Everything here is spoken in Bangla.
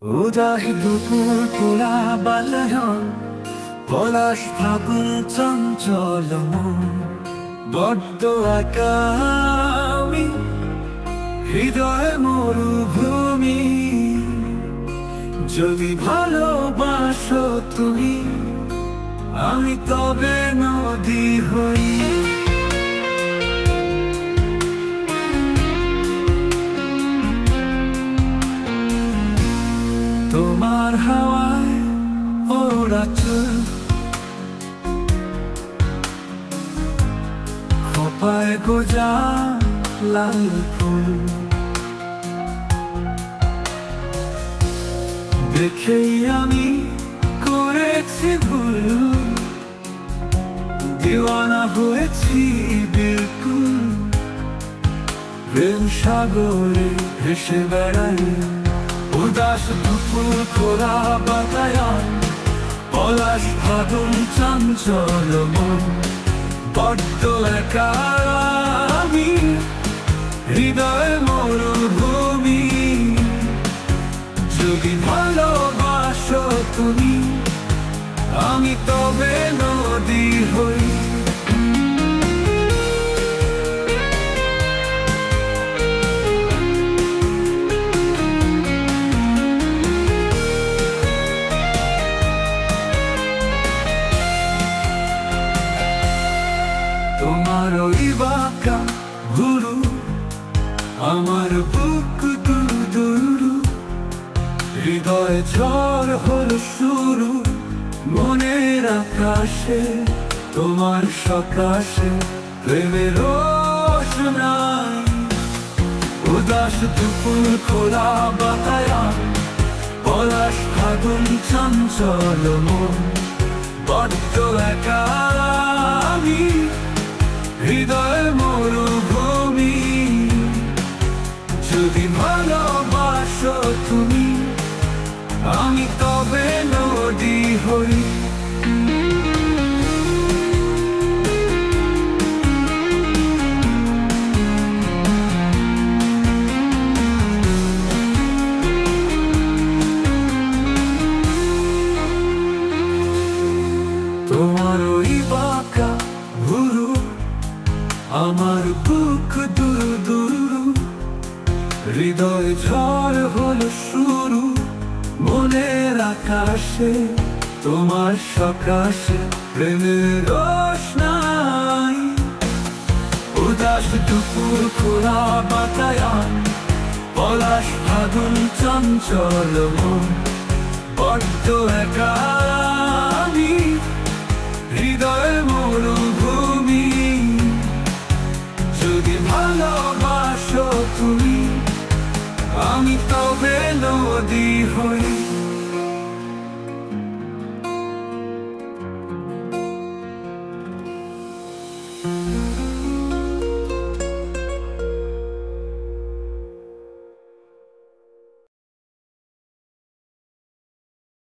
উদাহী দুপুর কোলা বালয়ন পলাশ ফাগুন চঞ্চল মন বড্ড একা আমি হৃদয় মরুভূমি। যদি ভালোবাসো তুমি আমি তবে নদী হই। তোমার হাওয়ায় ওরা চুল খোপায় গোজা লাল ফুল দেখেই আমি করেছি ভুল, দিওয়ানা হয়েছি বিলকুল। প্রেম সাগরে ভেসে বেড়াই উদাস দুপুর খোলা বাতায়ন পলাশ ফাগুন চঞ্চল মন বড্ড একা আমি হৃদয় মরুভূমি। যদি ভালোবাসো তুমি আমি তবে নদী হই। তোমার ওই বাঁকা ভুরু আমার বুক দুরু, হৃদয় ঝড় হলো শুরু মনের আকাশে। তোমার সকাশে প্রেমের রোশনাই উদাস দুপুর খোলা বাতায়ন পলাশ ফাগুন চঞ্চল মন বড্ড একা আমি হৃদয় মরুভূমি। যদি ভালোবাসো তুমি আমি তবে নদী হই। তোমার ওই বাঁকা ভুরু আমার বুক দুরু, হৃদয় ঝড় হলো শুরু মনের আকাশে। তোমার সকাশে প্রেমের রোশনাই উদাস দুপুর খোলা বাতায়ন পলাশ ফাগুন চঞ্চল মন বড্ড একা